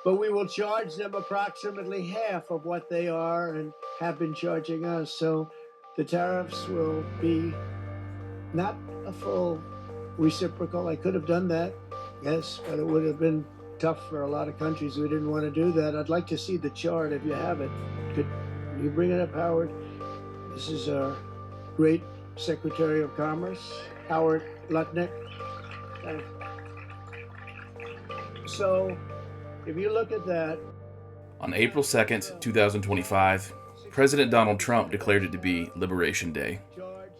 but we will charge them approximately half of what they are and have been charging us. So the tariffs will be not a full reciprocal. I could have done that, yes, but it would have been tough for a lot of countries. We didn't want to do that. I'd like to see the chart if you have it. Could you bring it up, Howard? This is our great Secretary of Commerce, Howard Lutnick. So if you look at that. On April 2nd, 2025, President Donald Trump declared it to be Liberation Day.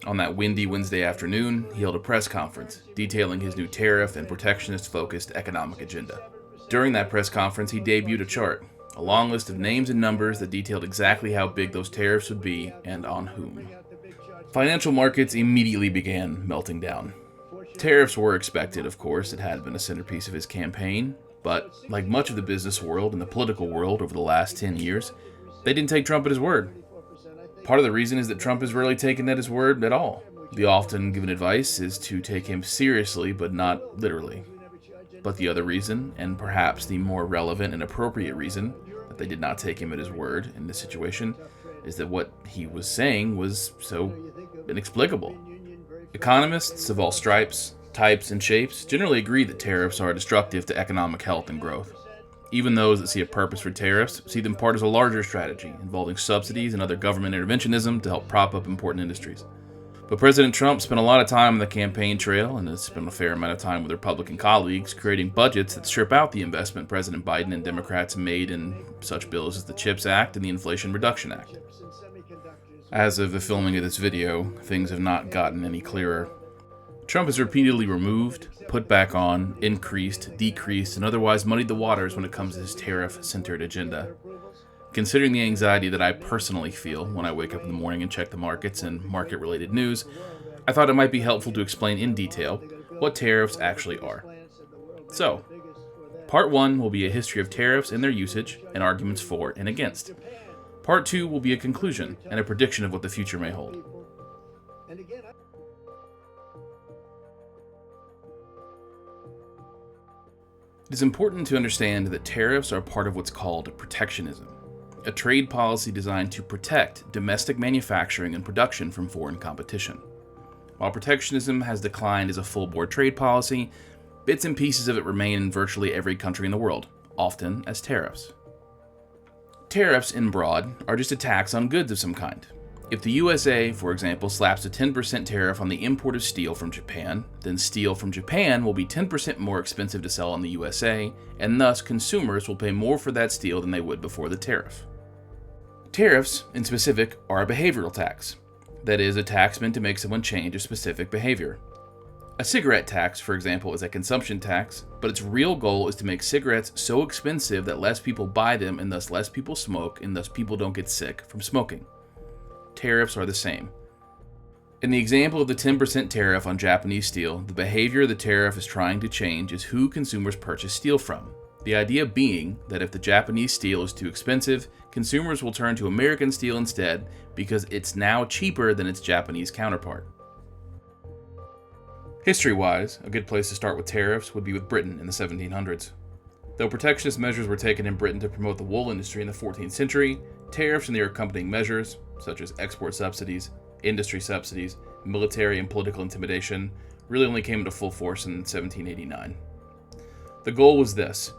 On that windy Wednesday afternoon, he held a press conference detailing his new tariff and protectionist-focused economic agenda. During that press conference, he debuted a chart, a long list of names and numbers that detailed exactly how big those tariffs would be and on whom. Financial markets immediately began melting down. Tariffs were expected, of course. It had been a centerpiece of his campaign, but like much of the business world and the political world over the last 10 years, they didn't take Trump at his word. Part of the reason is that Trump is rarely taken at his word at all. The often given advice is to take him seriously, but not literally. But the other reason, and perhaps the more relevant and appropriate reason that they did not take him at his word in this situation, is that what he was saying was so inexplicable. Economists of all stripes, types, and shapes generally agree that tariffs are destructive to economic health and growth. Even those that see a purpose for tariffs see them part as a larger strategy involving subsidies and other government interventionism to help prop up important industries. But President Trump spent a lot of time on the campaign trail and has spent a fair amount of time with Republican colleagues creating budgets that strip out the investment President Biden and Democrats made in such bills as the CHIPS Act and the Inflation Reduction Act. As of the filming of this video, things have not gotten any clearer. Trump has repeatedly removed, put back on, increased, decreased, and otherwise muddied the waters when it comes to his tariff-centered agenda. Considering the anxiety that I personally feel when I wake up in the morning and check the markets and market-related news, I thought it might be helpful to explain in detail what tariffs actually are. So, Part 1 will be a history of tariffs and their usage, and arguments for and against. Part 2 will be a conclusion and a prediction of what the future may hold. It is important to understand that tariffs are part of what's called protectionism, a trade policy designed to protect domestic manufacturing and production from foreign competition. While protectionism has declined as a full-board trade policy, bits and pieces of it remain in virtually every country in the world, often as tariffs. Tariffs, in broad, are just a tax on goods of some kind. If the USA, for example, slaps a 10% tariff on the import of steel from Japan, then steel from Japan will be 10% more expensive to sell in the USA, and thus consumers will pay more for that steel than they would before the tariff. Tariffs, in specific, are a behavioral tax. That is, a tax meant to make someone change a specific behavior. A cigarette tax, for example, is a consumption tax, but its real goal is to make cigarettes so expensive that less people buy them and thus less people smoke and thus people don't get sick from smoking. Tariffs are the same. In the example of the 10% tariff on Japanese steel, the behavior the tariff is trying to change is who consumers purchase steel from. The idea being that if the Japanese steel is too expensive, consumers will turn to American steel instead because it's now cheaper than its Japanese counterpart. History-wise, a good place to start with tariffs would be with Britain in the 1700s. Though protectionist measures were taken in Britain to promote the wool industry in the 14th century, tariffs and their accompanying measures, such as export subsidies, industry subsidies, military and political intimidation, really only came into full force in 1789. The goal was this: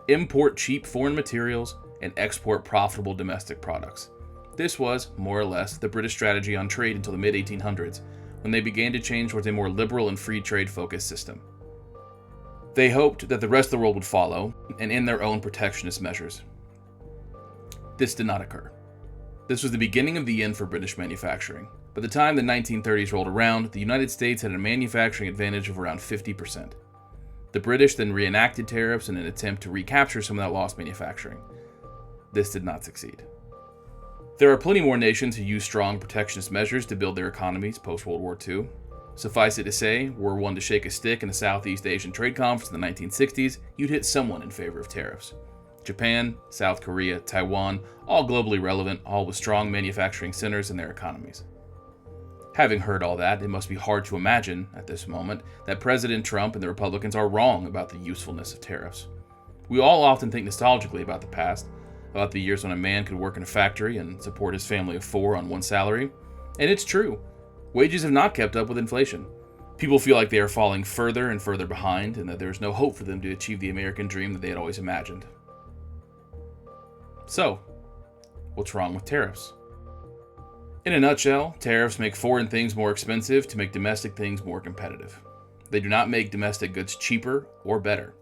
import cheap foreign materials and export profitable domestic products. This was, more or less, the British strategy on trade until the mid-1800s, when they began to change towards a more liberal and free trade-focused system. They hoped that the rest of the world would follow and end their own protectionist measures. This did not occur. This was the beginning of the end for British manufacturing. By the time the 1930s rolled around, the United States had a manufacturing advantage of around 50%. The British then reenacted tariffs in an attempt to recapture some of that lost manufacturing. This did not succeed. There are plenty more nations who use strong protectionist measures to build their economies post-World War II. Suffice it to say, were one to shake a stick in a Southeast Asian trade conference in the 1960s, you'd hit someone in favor of tariffs. Japan, South Korea, Taiwan, all globally relevant, all with strong manufacturing centers in their economies. Having heard all that, it must be hard to imagine, at this moment, that President Trump and the Republicans are wrong about the usefulness of tariffs. We all often think nostalgically about the past, about the years when a man could work in a factory and support his family of 4 on one salary. And it's true. Wages have not kept up with inflation. People feel like they are falling further and further behind, and that there is no hope for them to achieve the American dream that they had always imagined. So, what's wrong with tariffs? In a nutshell, tariffs make foreign things more expensive to make domestic things more competitive. They do not make domestic goods cheaper or better.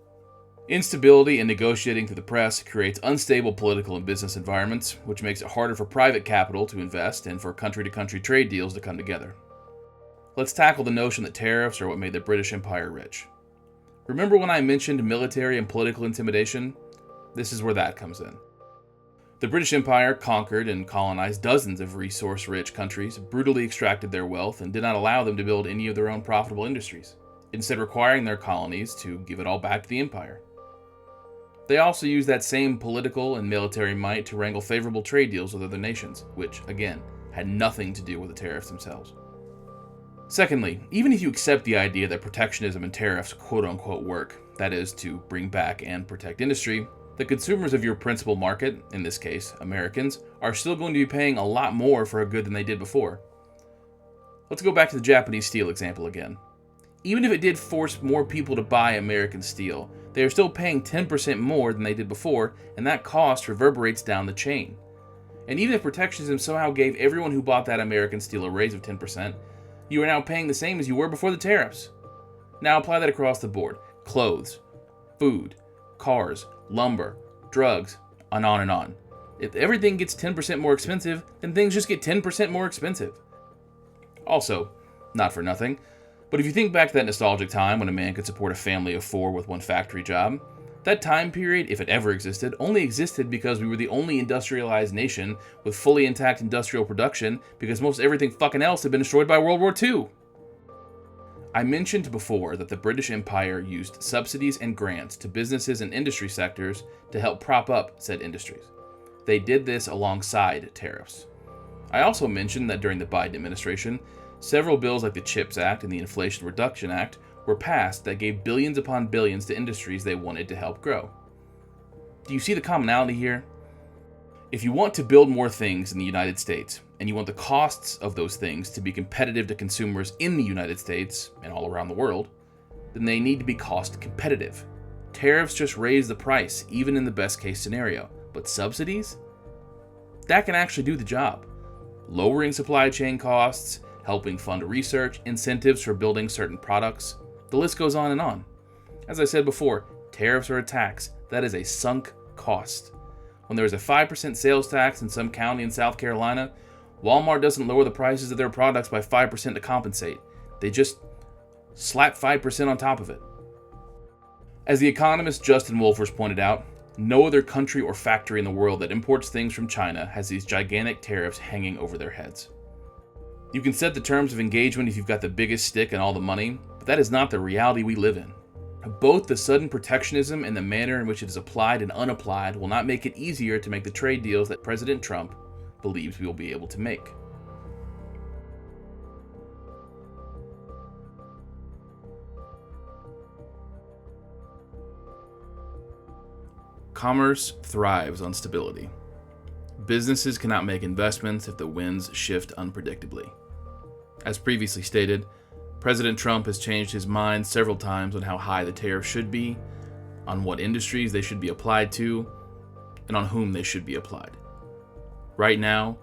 Instability in negotiating through the press creates unstable political and business environments, which makes it harder for private capital to invest and for country-to-country trade deals to come together. Let's tackle the notion that tariffs are what made the British Empire rich. Remember when I mentioned military and political intimidation? This is where that comes in. The British Empire conquered and colonized dozens of resource-rich countries, brutally extracted their wealth, and did not allow them to build any of their own profitable industries, instead requiring their colonies to give it all back to the empire. They also used that same political and military might to wrangle favorable trade deals with other nations, which, again, had nothing to do with the tariffs themselves. Secondly, even if you accept the idea that protectionism and tariffs quote-unquote work, that is, to bring back and protect industry, the consumers of your principal market, in this case, Americans, are still going to be paying a lot more for a good than they did before. Let's go back to the Japanese steel example again. Even if it did force more people to buy American steel, they are still paying 10% more than they did before, and that cost reverberates down the chain. And even if protectionism somehow gave everyone who bought that American steel a raise of 10%, you are now paying the same as you were before the tariffs. Now apply that across the board. Clothes, food, cars, lumber, drugs, and on and on. If everything gets 10% more expensive, then things just get 10% more expensive. Also, not for nothing, but if you think back to that nostalgic time when a man could support a family of 4 with one factory job, that time period, if it ever existed, only existed because we were the only industrialized nation with fully intact industrial production because most everything fucking else had been destroyed by World War II. I mentioned before that the British Empire used subsidies and grants to businesses and industry sectors to help prop up said industries. They did this alongside tariffs. I also mentioned that during the Biden administration, several bills like the CHIPS Act and the Inflation Reduction Act were passed that gave billions upon billions to industries they wanted to help grow. Do you see the commonality here? If you want to build more things in the United States, and you want the costs of those things to be competitive to consumers in the United States and all around the world, then they need to be cost competitive. Tariffs just raise the price, even in the best case scenario. But subsidies? That can actually do the job. Lowering supply chain costs, helping fund research, incentives for building certain products. The list goes on and on. As I said before, tariffs are a tax. That is a sunk cost. When there is a 5% sales tax in some county in South Carolina, Walmart doesn't lower the prices of their products by 5% to compensate. They just slap 5% on top of it. As the economist Justin Wolfers pointed out, no other country or factory in the world that imports things from China has these gigantic tariffs hanging over their heads. You can set the terms of engagement if you've got the biggest stick and all the money, but that is not the reality we live in. Both the sudden protectionism and the manner in which it is applied and unapplied will not make it easier to make the trade deals that President Trump believes we will be able to make. Commerce thrives on stability. Businesses cannot make investments if the winds shift unpredictably. As previously stated, President Trump has changed his mind several times on how high the tariffs should be, on what industries they should be applied to, and on whom they should be applied. Right now,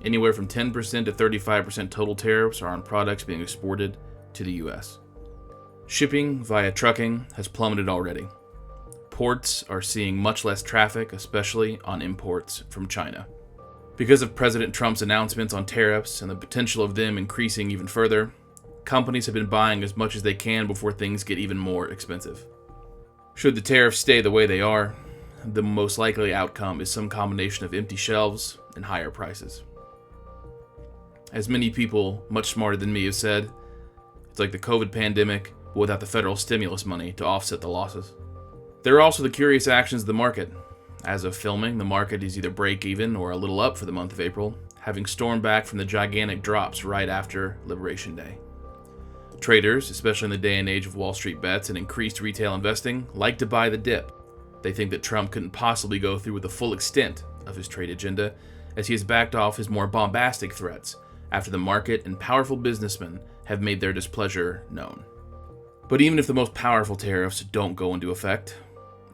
anywhere from 10% to 35% total tariffs are on products being exported to the US. Shipping via trucking has plummeted already. Ports are seeing much less traffic, especially on imports from China. Because of President Trump's announcements on tariffs and the potential of them increasing even further, companies have been buying as much as they can before things get even more expensive. Should the tariffs stay the way they are, the most likely outcome is some combination of empty shelves and higher prices. As many people much smarter than me have said, it's like the COVID pandemic, but without the federal stimulus money to offset the losses. There are also the curious actions of the market. As of filming, the market is either break even or a little up for the month of April, having stormed back from the gigantic drops right after Liberation Day. Traders, especially in the day and age of Wall Street bets and increased retail investing, like to buy the dip. They think that Trump couldn't possibly go through with the full extent of his trade agenda, as he has backed off his more bombastic threats after the market and powerful businessmen have made their displeasure known. But even if the most powerful tariffs don't go into effect,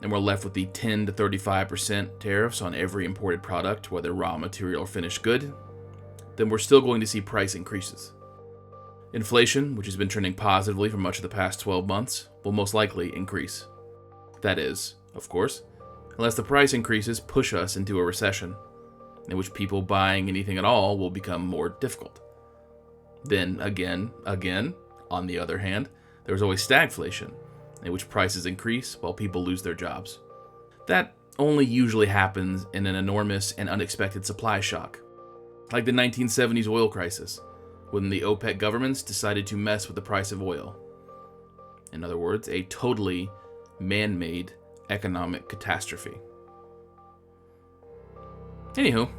and we're left with the 10 to 35% tariffs on every imported product, whether raw material or finished good, then we're still going to see price increases. Inflation, which has been trending positively for much of the past 12 months, will most likely increase. That is, of course, unless the price increases push us into a recession, in which people buying anything at all will become more difficult. Then again, on the other hand, there's always stagflation, in which prices increase while people lose their jobs. That only usually happens in an enormous and unexpected supply shock, like the 1970s oil crisis, when the OPEC governments decided to mess with the price of oil. In other words, a totally man-made economic catastrophe. Anywho,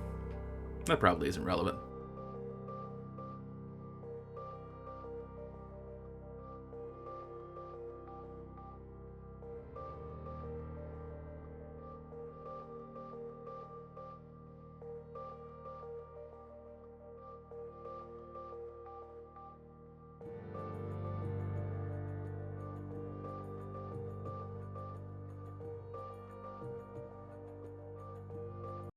that probably isn't relevant.